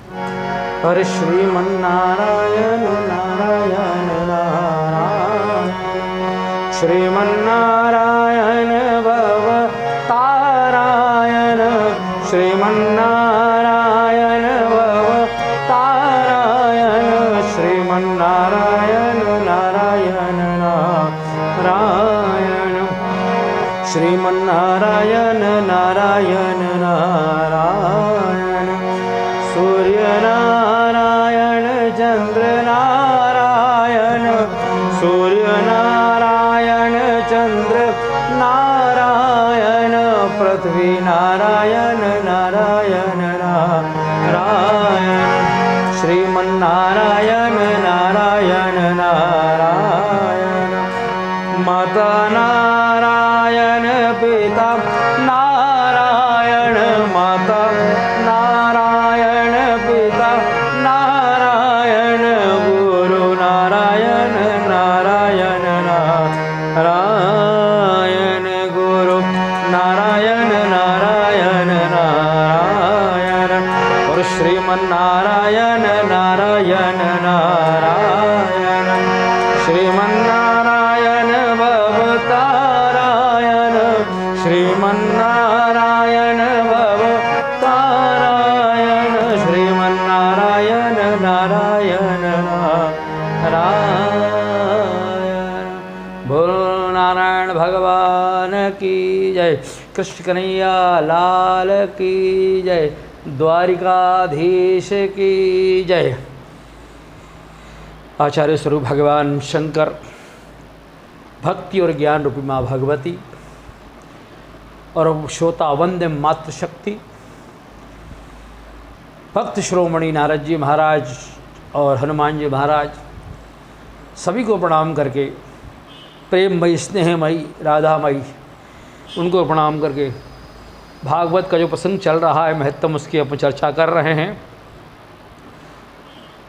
हरे श्रीमन्नारायण नारायण नारायण श्रीमन्नारायण भवतारायण श्रीमन्नारायण भवतारायण श्रीमन्नारायण नारायण नारायण श्रीमन्नारायण नारायण नारायण सूर्य नारायण चंद्र नारायण सूर्य नारायण चंद्र नारायण पृथ्वी नारायण नारायण नारायण श्रीमन्नारायण नारायण नारायण माता नारायण पिता नारायण माता नारायण पिता नारायण गुरु नारायण नारायण नारायण गुरु नारायण नारायण नारायण और श्रीमन्नारायण नारायण नारायण श्रीमन्नारायण भवतारायण श्रीमन्नारायण भवतारायण श्रीमन्नारायण नारायण नारायण बोल नारायण भगवान की जय। कृष्ण कन्हैया लाल की जय। द्वारिकाधीश की जय। आचार्य स्वरूप भगवान शंकर, भक्ति और ज्ञान रूपी माँ भगवती और श्रोता वंद्य मातृशक्ति भक्त श्रोमणि नारद जी महाराज और हनुमान जी महाराज सभी को प्रणाम करके, प्रेममयी स्नेहमयी राधामयी उनको प्रणाम करके भागवत का जो प्रसंग चल रहा है महत्तम उसकी अपन चर्चा कर रहे हैं।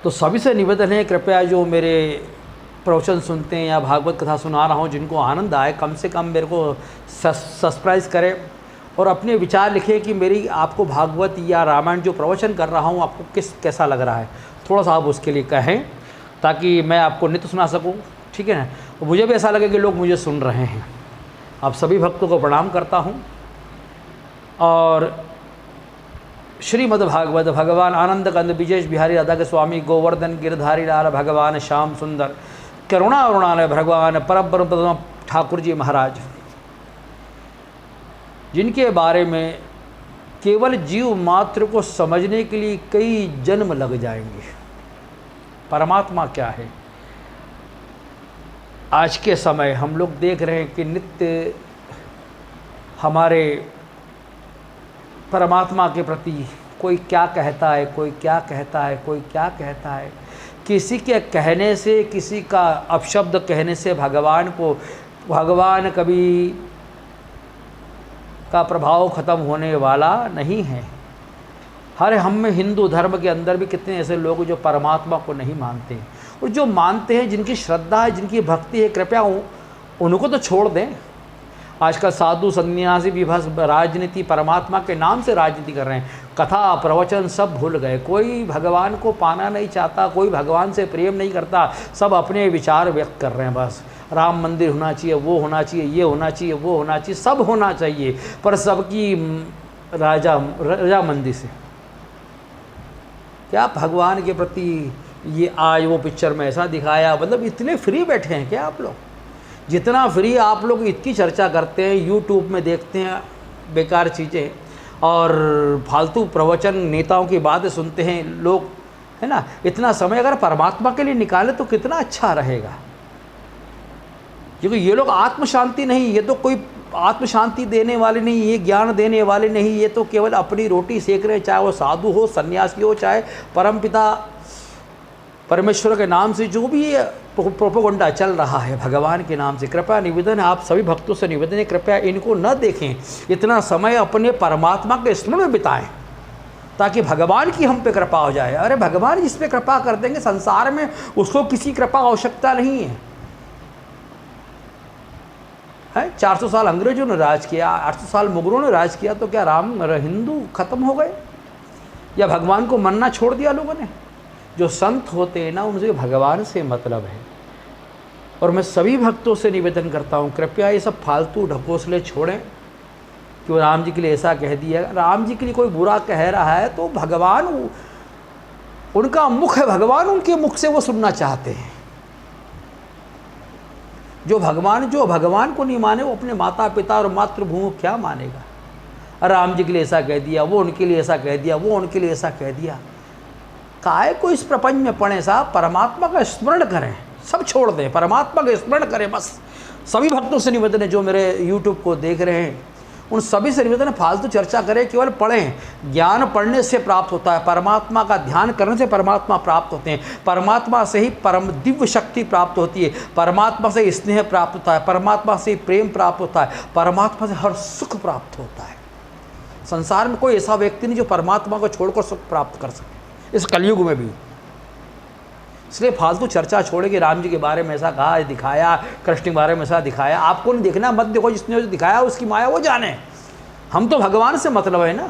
तो सभी से निवेदन है कृपया जो मेरे प्रवचन सुनते हैं या भागवत कथा सुना रहा हूँ जिनको आनंद आए कम से कम मेरे को सब्सक्राइब करें और अपने विचार लिखें कि मेरी आपको भागवत या रामायण जो प्रवचन कर रहा हूँ आपको कैसा लग रहा है। थोड़ा सा आप उसके लिए कहें ताकि मैं आपको नित्य सुना सकूँ, ठीक है ना। और मुझे भी ऐसा लगे कि लोग मुझे सुन रहे हैं। आप सभी भक्तों को प्रणाम करता हूँ और श्रीमद् भागवत भगवान आनंद कंद विजय बिहारी राधा के स्वामी गोवर्धन गिरधारी लाल भगवान श्याम सुंदर करुणा अरुणालय भगवान परब्रह्म ठाकुर जी महाराज, जिनके बारे में केवल जीव मात्र को समझने के लिए कई जन्म लग जाएंगे। परमात्मा क्या है, आज के समय हम लोग देख रहे हैं कि नित्य हमारे परमात्मा के प्रति कोई क्या कहता है, कोई क्या कहता है, कोई क्या कहता है। किसी के कहने से, किसी का अपशब्द कहने से भगवान कभी का प्रभाव ख़त्म होने वाला नहीं है। हम में हिंदू धर्म के अंदर भी कितने ऐसे लोग जो परमात्मा को नहीं मानते हैं, और जो मानते हैं, जिनकी श्रद्धा है, जिनकी भक्ति है, कृपया उनको तो छोड़ दें। आजकल साधु सन्यासी भी बस राजनीति, परमात्मा के नाम से राजनीति कर रहे हैं। कथा प्रवचन सब भूल गए। कोई भगवान को पाना नहीं चाहता, कोई भगवान से प्रेम नहीं करता, सब अपने विचार व्यक्त कर रहे हैं। बस राम मंदिर होना चाहिए, वो होना चाहिए, ये होना चाहिए, वो होना चाहिए, सब होना चाहिए, पर सबकी रजामंदी से। क्या भगवान के प्रति ये आज वो पिक्चर में ऐसा दिखाया, मतलब इतने फ्री बैठे हैं क्या आप लोग? जितना फ्री आप लोग इतनी चर्चा करते हैं, यूट्यूब में देखते हैं बेकार चीज़ें और फालतू प्रवचन, नेताओं की बातें सुनते हैं लोग, है ना। इतना समय अगर परमात्मा के लिए निकाले तो कितना अच्छा रहेगा। क्योंकि ये लोग आत्म शांति नहीं, ये तो कोई आत्म शांति देने वाले नहीं, ये ज्ञान देने वाले नहीं, ये तो केवल अपनी रोटी सेक रहे, चाहे वो साधु हो, सन्यासी हो, चाहे परमपिता परमेश्वर के नाम से जो भी प्रोपोगंडा चल रहा है भगवान के नाम से। कृपया निवेदन है, आप सभी भक्तों से निवेदन है, कृपया इनको न देखें। इतना समय अपने परमात्मा के स्मरण में बिताएं ताकि भगवान की हम पे कृपा हो जाए। अरे भगवान जिस पे कृपा कर देंगे संसार में, उसको किसी कृपा आवश्यकता नहीं है। 400 साल अंग्रेजों ने राज किया, 800 साल मुगलों ने राज किया, तो क्या राम हिंदू खत्म हो गए? या भगवान को मानना छोड़ दिया लोगों ने? जो संत होते हैं ना, उनसे भगवान से मतलब है। और मैं सभी भक्तों से निवेदन करता हूँ, कृपया ये सब फालतू ढकोसले छोड़ें कि वो राम जी के लिए ऐसा कह दिया। राम जी के लिए कोई बुरा कह रहा है तो भगवान, उनका मुख है, भगवान उनके मुख से वो सुनना चाहते हैं। जो भगवान को नहीं माने वो अपने माता पिता और मातृभूमि क्या मानेगा। राम जी के लिए ऐसा कह दिया, वो उनके लिए ऐसा कह दिया, वो उनके लिए ऐसा कह दिया। काय को इस प्रपंच में पड़े साहब, परमात्मा का स्मरण करें, सब छोड़ दें, परमात्मा का स्मरण करें बस। सभी भक्तों से निवेदन है जो मेरे यूट्यूब को देख रहे हैं, उन सभी से निवेदन है, फालतू चर्चा करें, केवल पढ़ें। ज्ञान पढ़ने से प्राप्त होता है, परमात्मा का ध्यान करने से परमात्मा प्राप्त होते हैं, परमात्मा से ही परम दिव्य शक्ति प्राप्त होती है, परमात्मा से स्नेह प्राप्त होता है, परमात्मा से प्रेम प्राप्त होता है, परमात्मा से हर सुख प्राप्त होता है। संसार में कोई ऐसा व्यक्ति नहीं जो परमात्मा को छोड़कर सुख प्राप्त कर सके, इस कलयुग में भी। इसलिए फालतू चर्चा छोड़े कि राम जी के बारे में ऐसा कहा, दिखाया, कृष्ण के बारे में ऐसा दिखाया। आपको नहीं देखना, मत देखो, जिसने जो दिखाया उसकी माया वो जाने। हम तो भगवान से मतलब है ना।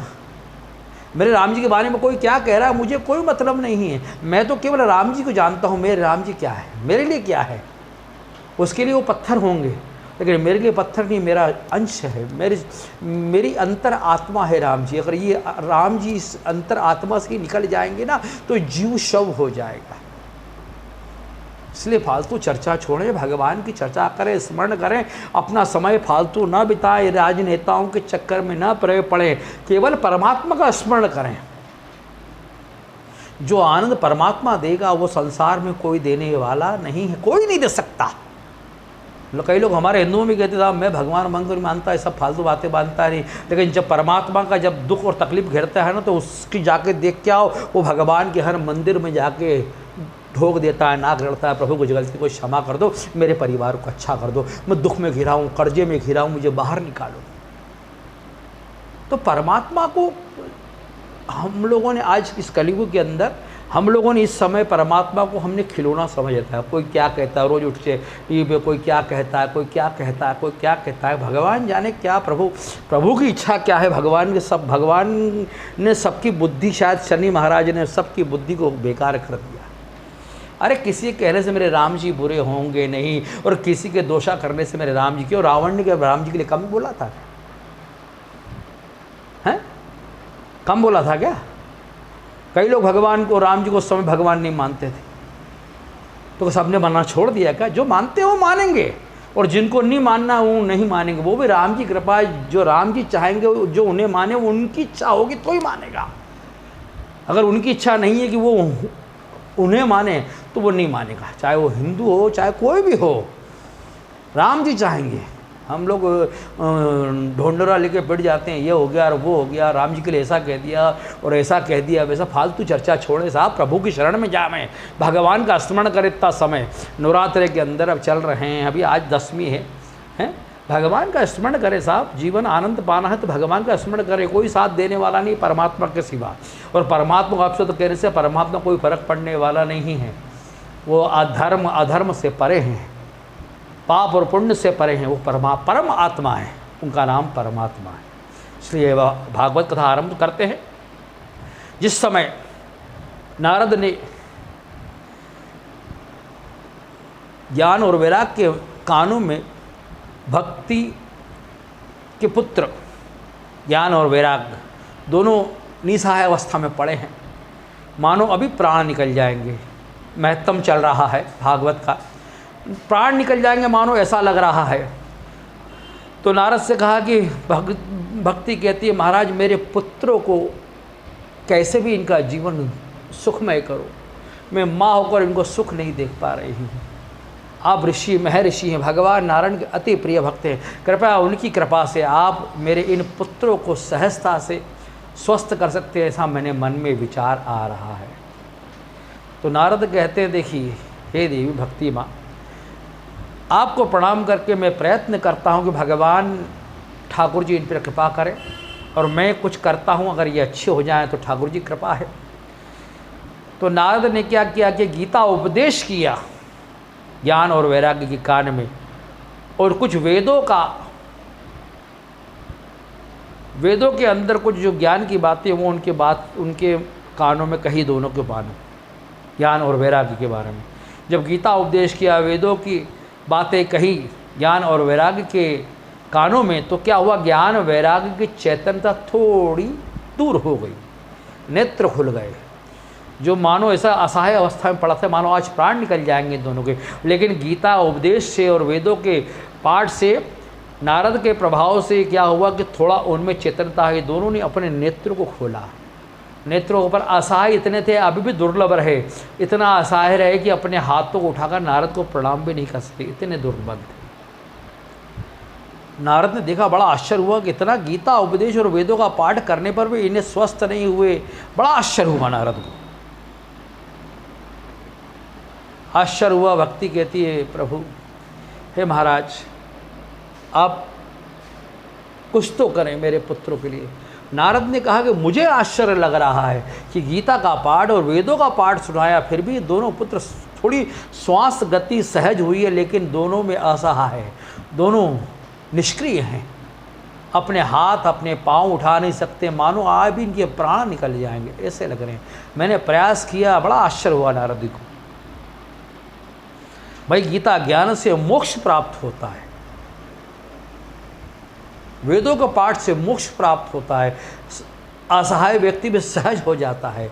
मेरे राम जी के बारे में कोई क्या कह रहा है मुझे कोई मतलब नहीं है। मैं तो केवल राम जी को जानता हूँ। मेरे राम जी क्या है, मेरे लिए क्या है। उसके लिए वो पत्थर होंगे, लेकिन मेरे लिए पत्थर नहीं, मेरा अंश है, मेरी अंतर आत्मा है राम जी। अगर ये राम जी इस अंतर आत्मा से निकल जाएंगे ना तो जीव शव हो जाएगा। इसलिए फालतू चर्चा छोड़ें, भगवान की चर्चा करें, स्मरण करें, अपना समय फालतू ना बिताएं, राजनेताओं के चक्कर में ना पड़े, केवल परमात्मा का स्मरण करें। जो आनंद परमात्मा देगा वो संसार में कोई देने वाला नहीं है, कोई नहीं दे सकता। कई लोग हमारे हिंदुओं में कहते थे मैं भगवान मंदिर मानता है, सब फालतू बातें मानता नहीं, लेकिन जब परमात्मा का जब दुख और तकलीफ घेरता है ना तो उसकी जाके देख के आओ, वो भगवान के हर मंदिर में जाके ढोक देता है, नाक रड़ता है, प्रभु कुछ गलती को क्षमा कर दो, मेरे परिवार को अच्छा कर दो, मैं दुख में घिरा हूँ, कर्जे में घिरा हूँ, मुझे बाहर निकालो। तो परमात्मा को हम लोगों ने आज इस कलयुग के अंदर हम लोगों ने इस समय परमात्मा को हमने खिलौना समझ लेता है। कोई क्या कहता है, रोज़ उठ के टीवी पे कोई क्या कहता है, कोई क्या कहता है, कोई क्या कहता है। भगवान जाने क्या, प्रभु की इच्छा क्या है। भगवान ने सबकी बुद्धि, शायद शनि महाराज ने सबकी बुद्धि को बेकार कर दिया। अरे किसी के कहने से मेरे राम जी बुरे होंगे नहीं, और किसी के दोषा करने से मेरे राम जी, क्यों रावण ने क्या राम जी के लिए कम बोला था? हैं, कम बोला था क्या? कई लोग भगवान को, राम जी को उस समय भगवान नहीं मानते थे, तो सबने मानना छोड़ दिया क्या? जो मानते हैं वो मानेंगे, और जिनको नहीं मानना वो नहीं मानेंगे। वो भी राम जी कृपा है, जो राम जी चाहेंगे, जो उन्हें माने, वो उनकी इच्छा होगी तो ही मानेगा। अगर उनकी इच्छा नहीं है कि वो उन्हें माने तो वो नहीं मानेगा, चाहे वो हिंदू हो चाहे कोई भी हो। राम जी चाहेंगे। हम लोग ढोंडरा लेके बैठ जाते हैं, ये हो गया और वो हो गया, राम जी के लिए ऐसा कह दिया और ऐसा कह दिया, वैसा फालतू चर्चा छोड़े साहब, प्रभु की शरण में जाएं, भगवान का स्मरण करें। इतना समय नवरात्रे के अंदर अब चल रहे हैं, अभी आज 10वीं है, भगवान का स्मरण करें साहब। जीवन आनंद पाना है तो भगवान का स्मरण करें। कोई साथ देने वाला नहीं परमात्मा के सिवा, और परमात्मा को आपसे तो कहने से परमात्मा कोई फर्क पड़ने वाला नहीं है। वो अधर्म से परे हैं, पाप और पुण्य से परे हैं, वो परम आत्मा है, उनका नाम परमात्मा है। इसलिए वह भागवत कथा आरंभ करते हैं। जिस समय नारद ने ज्ञान और वैराग्य के कानों में भक्ति के पुत्र ज्ञान और वैराग्य दोनों निसहाय अवस्था में पड़े हैं, मानो अभी प्राण निकल जाएंगे। महत्तम चल रहा है भागवत का, प्राण निकल जाएंगे मानो ऐसा लग रहा है। तो नारद से कहा कि भक्ति कहती है महाराज मेरे पुत्रों को कैसे भी इनका जीवन सुखमय करो, मैं माँ होकर इनको सुख नहीं देख पा रही हूँ। आप ऋषि महर्षि हैं, भगवान नारायण के अति प्रिय भक्त हैं, कृपया उनकी कृपा से आप मेरे इन पुत्रों को सहजता से स्वस्थ कर सकते हैं, ऐसा मैंने मन में विचार आ रहा है। तो नारद कहते हैं देखिए हे देवी भक्ति माँ, आपको प्रणाम करके मैं प्रयत्न करता हूँ कि भगवान ठाकुर जी इन पर कृपा करें, और मैं कुछ करता हूँ अगर ये अच्छे हो जाएं तो ठाकुर जी कृपा है। तो नारद ने क्या किया कि गीता उपदेश किया ज्ञान और वैराग्य के कान में, और कुछ वेदों के अंदर कुछ जो ज्ञान की बातें वो उनके कानों में कही दोनों के बानों, ज्ञान और वैराग्य के बारे में। जब गीता उपदेश किया, वेदों की बातें कही ज्ञान और वैराग्य के कानों में, तो क्या हुआ, ज्ञान वैराग्य की चैतन्यता थोड़ी दूर हो गई, नेत्र खुल गए। जो मानो ऐसा असहाय अवस्था में पड़ा था, मानो आज प्राण निकल जाएंगे दोनों के, लेकिन गीता उपदेश से और वेदों के पाठ से, नारद के प्रभाव से क्या हुआ कि थोड़ा उनमें चेतनता है। दोनों ने अपने नेत्र को खोला। नेत्रों पर असहाय इतने थे, अभी भी दुर्लभ रहे, इतना असहाय रहे कि अपने हाथों को उठाकर नारद को प्रणाम भी नहीं कर सकते, इतने दुर्बल थे। नारद ने देखा, बड़ा आश्चर्य हुआ कि इतना गीता उपदेश और वेदों का पाठ करने पर भी इन्हें स्वस्थ नहीं हुए। बड़ा आश्चर्य हुआ नारद को, आश्चर्य हुआ। भक्ति कहती है, प्रभु हे महाराज, आप कुछ तो करें मेरे पुत्रों के लिए। नारद ने कहा कि मुझे आश्चर्य लग रहा है कि गीता का पाठ और वेदों का पाठ सुनाया, फिर भी दोनों पुत्र थोड़ी श्वास गति सहज हुई है, लेकिन दोनों में असहाय है, दोनों निष्क्रिय हैं, अपने हाथ अपने पांव उठा नहीं सकते, मानो आज भी इनके प्राण निकल जाएंगे ऐसे लग रहे हैं। मैंने प्रयास किया, बड़ा आश्चर्य हुआ नारद जी को। भाई, गीता ज्ञान से मोक्ष प्राप्त होता है, वेदों के पाठ से मोक्ष प्राप्त होता है, असहाय व्यक्ति भी सहज हो जाता है,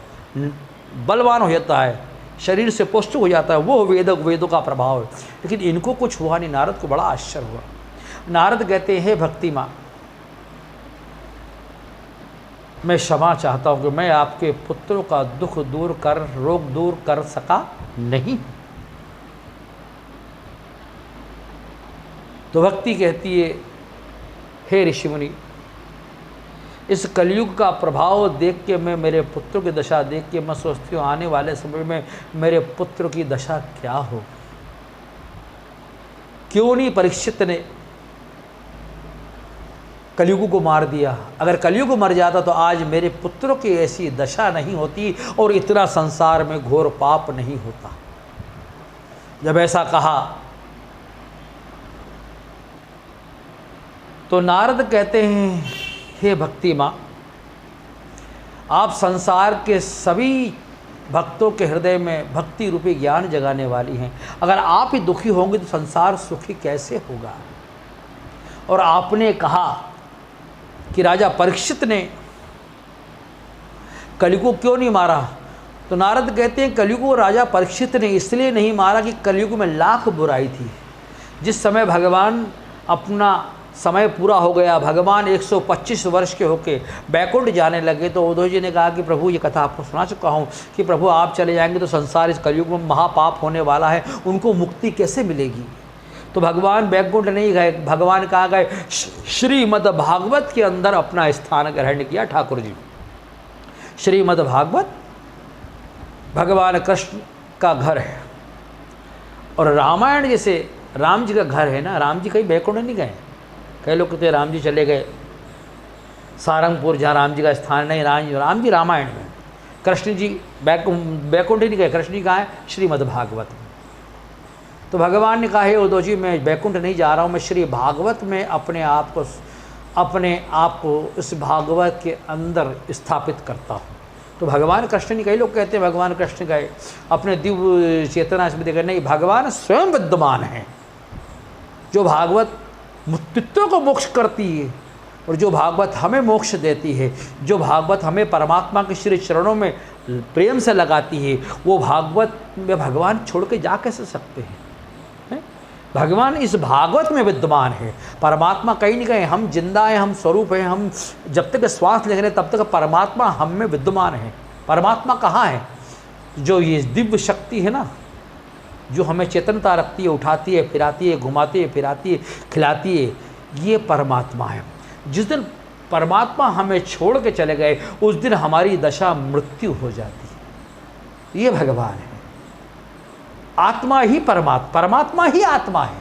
बलवान हो जाता है, शरीर से पुष्ट हो जाता है, वो वेदों का प्रभाव है। लेकिन इनको कुछ हुआ नहीं। नारद को बड़ा आश्चर्य हुआ। नारद कहते हैं, भक्ति माँ, मैं क्षमा चाहता हूँ कि मैं आपके पुत्रों का दुख दूर कर, रोग दूर कर सका नहीं। तो भक्ति कहती है, हे ऋषिमुनि, इस कलयुग का प्रभाव देख के मैं, मेरे पुत्रों की दशा देख के मैं सोचती हूँ, आने वाले समय में मेरे पुत्र की दशा क्या हो। क्यों नहीं परीक्षित ने कलयुग को मार दिया। अगर कलयुग मर जाता तो आज मेरे पुत्रों की ऐसी दशा नहीं होती और इतना संसार में घोर पाप नहीं होता। जब ऐसा कहा तो नारद कहते हैं, हे भक्ति माँ, आप संसार के सभी भक्तों के हृदय में भक्ति रूपी ज्ञान जगाने वाली हैं। अगर आप ही दुखी होंगे तो संसार सुखी कैसे होगा। और आपने कहा कि राजा परीक्षित ने कलयुग को क्यों नहीं मारा, तो नारद कहते हैं, कलयुग को राजा परीक्षित ने इसलिए नहीं मारा कि कलयुग में लाख बुराई थी। जिस समय भगवान अपना समय पूरा हो गया, भगवान 125 वर्ष के होके बैकुंठ जाने लगे, तो उद्धव जी ने कहा कि प्रभु, ये कथा आपको सुना चुका हूँ कि प्रभु आप चले जाएंगे तो संसार इस कलयुग में महापाप होने वाला है, उनको मुक्ति कैसे मिलेगी। तो भगवान बैकुंठ नहीं गए, भगवान कहाँ गए, श्रीमद् भागवत के अंदर अपना स्थान ग्रहण किया। ठाकुर जी, श्रीमद् भागवत भगवान कृष्ण का घर है, और रामायण जैसे राम जी का घर है ना। राम जी कहीं बैकुंठ नहीं गए। कई लोग कहते हैं राम जी चले गए सारंगपुर, जहाँ राम जी का स्थान नहीं। राम जी रामायण में, कृष्ण जी बैकुंठ ही नहीं गए। कृष्ण जी कहाँ है, श्रीमद् भागवत में। तो भगवान ने कहा, हे उद्धव जी, मैं बैकुंठ नहीं जा रहा हूँ, मैं श्री भागवत में अपने आप को इस भागवत के अंदर स्थापित करता हूँ। तो भगवान कृष्ण ने, कई लोग कहते हैं भगवान कृष्ण गए अपने दिव्य चेतना से देखकर, नहीं, भगवान स्वयं विद्यमान है। जो भागवत मुक्तित्व को मोक्ष करती है और जो भागवत हमें मोक्ष देती है, जो भागवत हमें परमात्मा के श्री चरणों में प्रेम से लगाती है, वो भागवत में भगवान छोड़ के जा कैसे सकते हैं। भगवान इस भागवत में विद्यमान है। परमात्मा कहीं नहीं कहीं, हम जिंदा हैं, हम स्वरूप हैं, हम जब तक श्वास ले रहे तब तक परमात्मा हम में विद्यमान है। परमात्मा कहाँ है? जो ये दिव्य शक्ति है ना, जो हमें चेतनता रखती है, उठाती है, फिराती है, घुमाती है, फिराती है, खिलाती है, ये परमात्मा है। जिस दिन परमात्मा हमें छोड़ के चले गए, उस दिन हमारी दशा मृत्यु हो जाती है। ये भगवान है। आत्मा ही परमात्मा ही आत्मा है।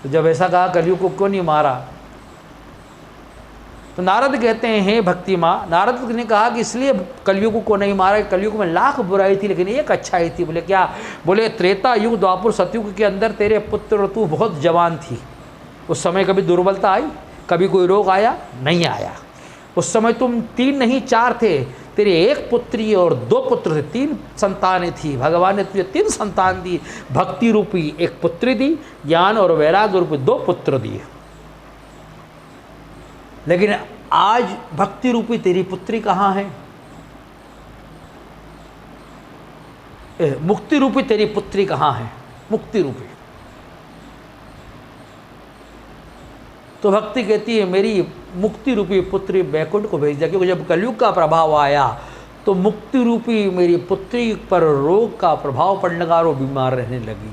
तो जब ऐसा कहा, कलयुग को क्यों नहीं मारा, तो नारद कहते हैं, हे भक्ति माँ, नारद ने कहा कि इसलिए कलयुग को नहीं मारा, कलयुग में लाख बुराई थी लेकिन एक अच्छाई थी। बोले क्या? बोले त्रेता युग, द्वापर, सतयुग के अंदर तेरे पुत्र तू बहुत जवान थी। उस समय कभी दुर्बलता आई, कभी कोई रोग आया? नहीं आया। उस समय तुम 3 नहीं 4 थे, तेरे 1 पुत्री और 2 पुत्र थे, 3 संतानें थी। भगवान ने तुझे 3 संतान दी, भक्ति रूपी 1 पुत्री दी, ज्ञान और वैराग्य रूपी 2 पुत्र दिए। लेकिन आज भक्ति रूपी तेरी पुत्री कहाँ है? मुक्ति रूपी तेरी पुत्री कहाँ है? मुक्ति रूपी। तो भक्ति कहती है मेरी मुक्ति रूपी पुत्री बैकुंठ को भेज दिया, क्योंकि जब कलयुग का प्रभाव आया तो मुक्ति रूपी मेरी पुत्री पर रोग का प्रभाव पड़ने लगा और वो बीमार रहने लगी।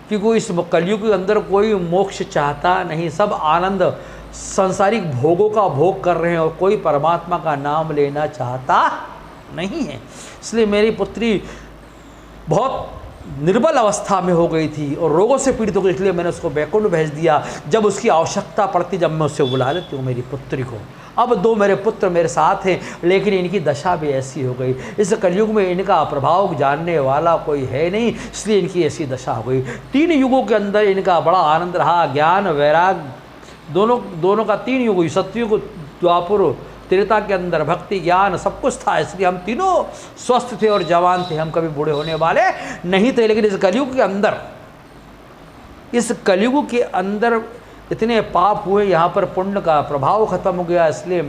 क्योंकि इस कलयुग के अंदर कोई मोक्ष चाहता नहीं, सब आनंद सांसारिक भोगों का भोग कर रहे हैं और कोई परमात्मा का नाम लेना चाहता नहीं है। इसलिए मेरी पुत्री बहुत निर्बल अवस्था में हो गई थी और रोगों से पीड़ित हो गई, इसलिए मैंने उसको बैकुंठ भेज दिया। जब उसकी आवश्यकता पड़ती, जब मैं उससे बुला लेती हूँ मेरी पुत्री को। अब 2 मेरे पुत्र मेरे साथ हैं, लेकिन इनकी दशा भी ऐसी हो गई। इस कलयुग में इनका प्रभाव जानने वाला कोई है नहीं, इसलिए इनकी ऐसी दशा हो गई। 3 युगों के अंदर इनका बड़ा आनंद रहा, ज्ञान वैराग दोनों का 3 युग, सतयुग द्वापर त्रेता के अंदर भक्ति ज्ञान सब कुछ था। इसलिए हम तीनों स्वस्थ थे और जवान थे, हम कभी बूढ़े होने वाले नहीं थे। लेकिन इस कलयुग के अंदर इतने पाप हुए, यहाँ पर पुण्य का प्रभाव खत्म हो गया, इसलिए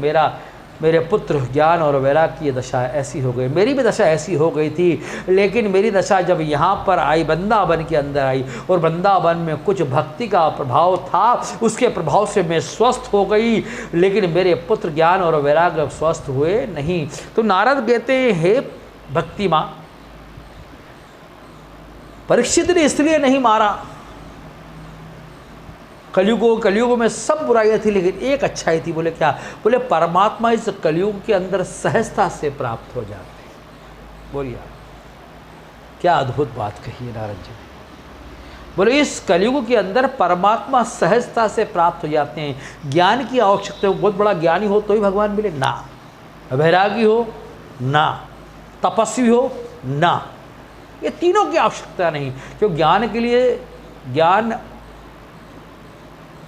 मेरे पुत्र ज्ञान और वैराग की दशा ऐसी हो गई। मेरी भी दशा ऐसी हो गई थी, लेकिन मेरी दशा जब यहाँ पर आई, वृंदावन के अंदर आई, और वृंदावन में कुछ भक्ति का प्रभाव था, उसके प्रभाव से मैं स्वस्थ हो गई, लेकिन मेरे पुत्र ज्ञान और वैराग स्वस्थ हुए नहीं। तो नारद कहते हैं हे भक्ति माँ, परीक्षित ने इसलिए नहीं मारा। कलयुग में सब बुराइयाँ थी, लेकिन एक अच्छाई थी। बोले क्या? बोले परमात्मा इस कलयुग के अंदर सहजता से प्राप्त हो जाते हैं। बोलिए क्या अद्भुत बात कही है नारद जी। बोले इस कलयुग के अंदर परमात्मा सहजता से प्राप्त हो जाते हैं। ज्ञान की आवश्यकता, बहुत बड़ा ज्ञानी हो तो ही भगवान मिले ना, वैरागी हो ना, तपस्वी हो ना, ये तीनों की आवश्यकता नहीं। क्यों? ज्ञान के लिए ज्ञान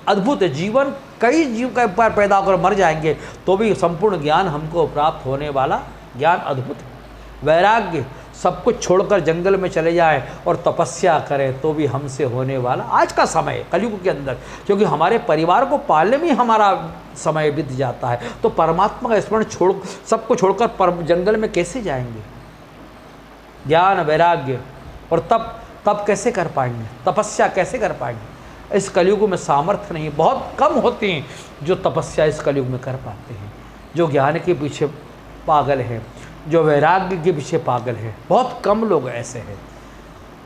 अद्भुत है। जीवन कई जीव का पर पैदा होकर मर जाएंगे तो भी संपूर्ण ज्ञान हमको प्राप्त होने वाला ज्ञान अद्भुत है। वैराग्य सब कुछ छोड़कर जंगल में चले जाएं और तपस्या करें तो भी हमसे होने वाला आज का समय कलयुग के अंदर, क्योंकि हमारे परिवार को पालने में हम समय बीत जाता है, तो परमात्मा का स्मरण सबको छोड़कर जंगल में कैसे जाएंगे? ज्ञान वैराग्य और तप कैसे कर पाएंगे? तपस्या कैसे कर पाएंगे? इस कलयुग में सामर्थ्य नहीं, बहुत कम होते हैं जो तपस्या इस कलयुग में कर पाते हैं, जो ज्ञान के पीछे पागल है, जो वैराग्य के पीछे पागल है, बहुत कम लोग ऐसे हैं।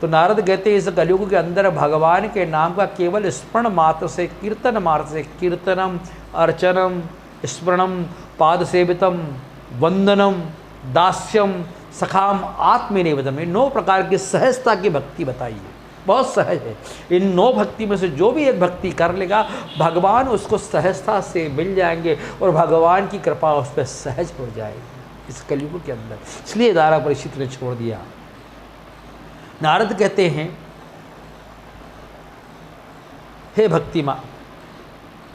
तो नारद कहते हैं इस कलयुग के अंदर भगवान के नाम का केवल स्मरण मात्र से, कीर्तन मात्र से, कीर्तनम अर्चनम स्मरणम पाद सेवितम वंदनम दास्यम सखाम आत्मनिवेदनम, 9 प्रकार की सहजता की भक्ति बताई है, बहुत सहज है। इन 9 भक्ति में से जो भी एक भक्ति कर लेगा भगवान उसको सहजता से मिल जाएंगे और भगवान की कृपा उस पर सहज हो जाएगी इस कलयुग के अंदर। इसलिए दारा परीक्षित ने छोड़ दिया। नारद कहते हैं हे भक्ति माँ,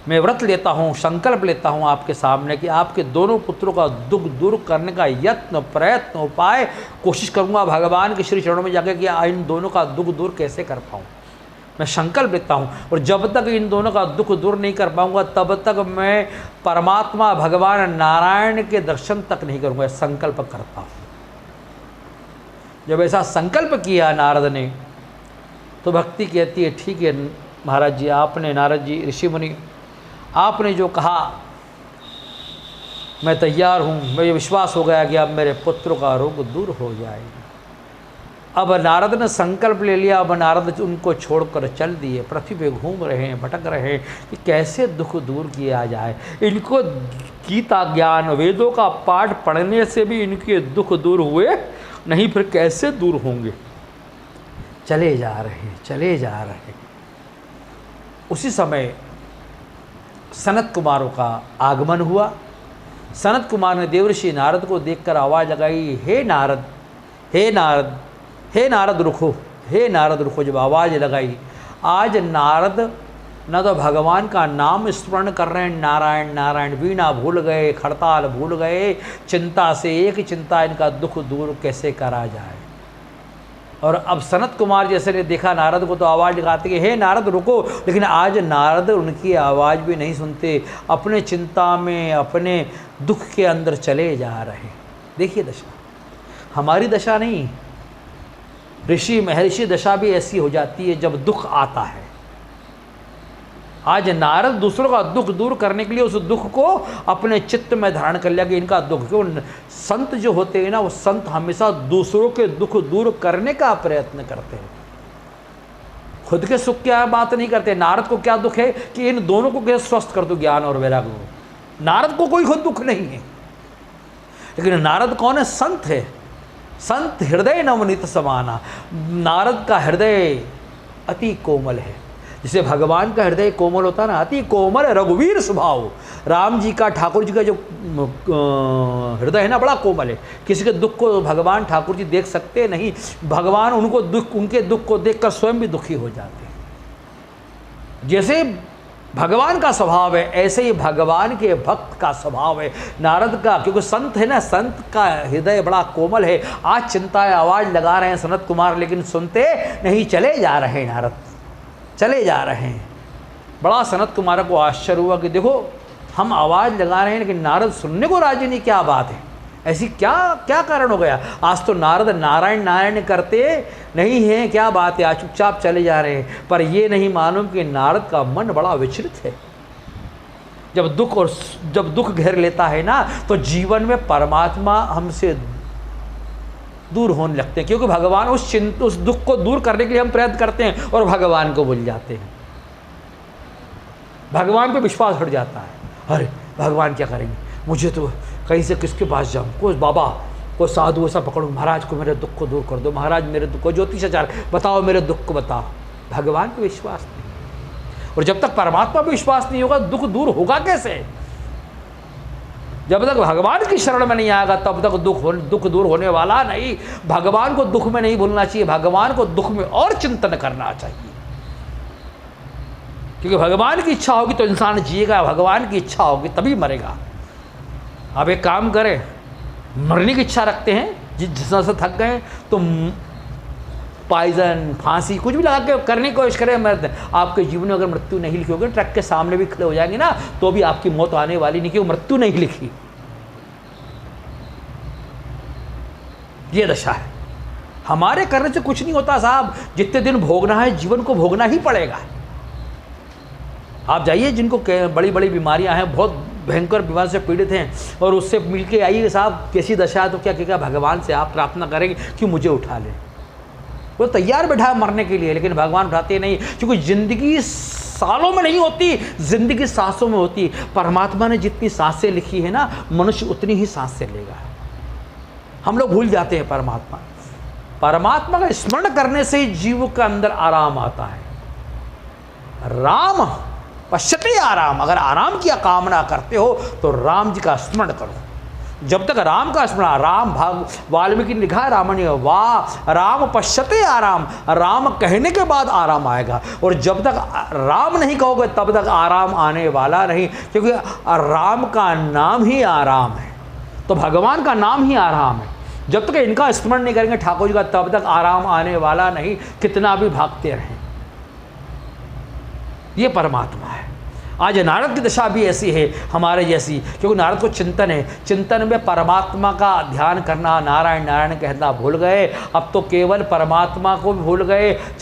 मैं व्रत लेता हूँ, संकल्प लेता हूँ आपके सामने कि आपके दोनों पुत्रों का दुख दूर करने का यत्न प्रयत्न उपाय कोशिश करूँगा भगवान के श्री चरणों में जाकर कि इन दोनों का दुख दूर कैसे कर पाऊँ। मैं संकल्प लेता हूँ और जब तक इन दोनों का दुख दूर नहीं कर पाऊँगा तब तक मैं परमात्मा भगवान नारायण के दर्शन तक नहीं करूँगा, संकल्प करता हूँ। जब ऐसा संकल्प किया नारद ने तो भक्ति कहती है ठीक है महाराज जी, आपने नारद जी ऋषि मुनि आपने जो कहा मैं तैयार हूँ, मुझे विश्वास हो गया कि अब मेरे पुत्रों का रोग दूर हो जाएगा। अब नारद ने संकल्प ले लिया। अब नारद उनको छोड़कर चल दिए, पृथ्वी पे घूम रहे हैं, भटक रहे हैं कि कैसे दुख दूर किया जाए। इनको गीता ज्ञान वेदों का पाठ पढ़ने से भी इनके दुख दूर हुए नहीं, फिर कैसे दूर होंगे। चले जा रहे। उसी समय सनत कुमारों का आगमन हुआ। सनत कुमार ने देवर्षि नारद को देखकर आवाज़ लगाई, हे नारद, हे नारद, हे नारद रुको, हे नारद रुको। जब आवाज़ लगाई, आज नारद ना तो भगवान का नाम स्मरण कर रहे हैं, नारायण नारायण, वीणा भूल गए, खड़ताल भूल गए, चिंता से एक ही चिंता, इनका दुख दूर कैसे करा जाए। और अब सनत कुमार जैसे ने देखा नारद को तो आवाज़ लगाते कि हे नारद रुको, लेकिन आज नारद उनकी आवाज़ भी नहीं सुनते, अपने चिंता में अपने दुख के अंदर चले जा रहे। देखिए दशा, हमारी दशा नहीं, ऋषि महर्षि दशा भी ऐसी हो जाती है जब दुख आता है। आज नारद दूसरों का दुख दूर करने के लिए उस दुख को अपने चित्त में धारण कर लिया कि इनका दुख, क्यों संत जो होते हैं ना, वो संत हमेशा दूसरों के दुख दूर करने का प्रयत्न करते हैं, खुद के सुख की बात नहीं करते। नारद को क्या दुख है कि इन दोनों को कैसे स्वस्थ कर दो, ज्ञान और वैराग्य को। नारद को कोई खुद दुख नहीं है, लेकिन नारद कौन है? संत है। संत हृदय नवनीत समाना, नारद का हृदय अति कोमल है। जिसे भगवान का हृदय कोमल होता है ना, अति कोमल रघुवीर स्वभाव। राम जी का, ठाकुर जी का जो हृदय है ना, बड़ा कोमल है। किसी के दुख को भगवान ठाकुर जी देख सकते नहीं, भगवान उनको दुख, उनके दुख को देखकर स्वयं भी दुखी हो जाते हैं। जैसे भगवान का स्वभाव है, ऐसे ही भगवान के भक्त का स्वभाव है नारद का, क्योंकि संत है ना, संत का हृदय बड़ा कोमल है। आज चिंताएं आवाज़ लगा रहे हैं सनत कुमार, लेकिन सुनते नहीं, चले जा रहे हैं नारद, चले जा रहे हैं। बड़ा सनत कुमार को आश्चर्य हुआ कि देखो हम आवाज़ लगा रहे हैं लेकिन नारद सुनने को राजी नहीं, क्या बात है, ऐसी क्या क्या कारण हो गया? आज तो नारद नारायण नारायण करते नहीं हैं, क्या बात है, आज चुपचाप चले जा रहे हैं। पर ये नहीं मालूम कि नारद का मन बड़ा विचलित है। जब दुख घेर लेता है ना, तो जीवन में परमात्मा हमसे दूर होने लगते हैं, क्योंकि भगवान उस दुख को दूर करने के लिए हम प्रयत्न करते हैं और भगवान को भूल जाते हैं। भगवान पे विश्वास हट जाता है, अरे भगवान क्या करेंगे, मुझे तो कहीं से किसके पास जाऊँ, कोई बाबा कोई साधु ऐसा पकड़ूँ, महाराज को मेरे दुख को दूर कर दो, महाराज मेरे दुख को, ज्योतिषाचार्य बताओ मेरे दुख को बताओ। भगवान पे विश्वास नहीं, और जब तक परमात्मा पे विश्वास नहीं होगा दुख दूर होगा कैसे? जब तक भगवान की शरण में नहीं आएगा तब तक दुख दूर होने वाला नहीं। भगवान को दुख में नहीं भूलना चाहिए, भगवान को दुख में और चिंतन करना चाहिए, क्योंकि भगवान की इच्छा होगी तो इंसान जिएगा, भगवान की इच्छा होगी तभी मरेगा। आप एक काम करें, मरने की इच्छा रखते हैं, जिस तरह से थक गए तो पॉइजन, फांसी कुछ भी लगा के करने की कोशिश करें, मरते। आपके जीवन में अगर मृत्यु नहीं लिखी होगी, ट्रक के सामने भी खड़े हो जाएंगे ना, तो भी आपकी मौत आने वाली नहीं, क्योंकि मृत्यु नहीं लिखी। ये दशा है। हमारे करने से कुछ नहीं होता साहब, जितने दिन भोगना है जीवन को भोगना ही पड़ेगा। आप जाइए, जिनको बड़ी बड़ी बीमारियां हैं, बहुत भयंकर बीमारी से पीड़ित हैं, और उससे मिल के आइए साहब कैसी दशा है, तो क्या भगवान से आप प्रार्थना करेंगे कि मुझे उठा ले। वो तैयार बैठा है मरने के लिए, लेकिन भगवान उठाते नहीं, क्योंकि ज़िंदगी सालों में नहीं होती, ज़िंदगी सांसों में होती। परमात्मा ने जितनी सांसें लिखी है ना, मनुष्य उतनी ही सांसें लेगा। हम लोग भूल जाते हैं परमात्मा का स्मरण करने से ही जीव के अंदर आराम आता है। राम पश्यते आराम, अगर आराम की कामना करते हो तो राम जी का स्मरण करो। जब तक राम का स्मरण, राम वाल्मीकि ने लिखा है रामायण, वाह राम पश्यते आराम, राम कहने के बाद आराम आएगा। और जब तक राम नहीं कहोगे तब तक आराम आने वाला नहीं, क्योंकि राम का नाम ही आराम है, तो भगवान का नाम ही आराम है। जब तक इनका स्मरण नहीं करेंगे ठाकुर जी का, तब तक आराम आने वाला नहीं, कितना भी भागते रहें। ये परमात्मा है। आज नारद की दशा भी ऐसी है हमारे जैसी, क्योंकि नारद को चिंतन है, चिंतन में परमात्मा का ध्यान करना, नारायण नारायण कहना भूल गए, अब तो केवल परमात्मा को भी भूल गए।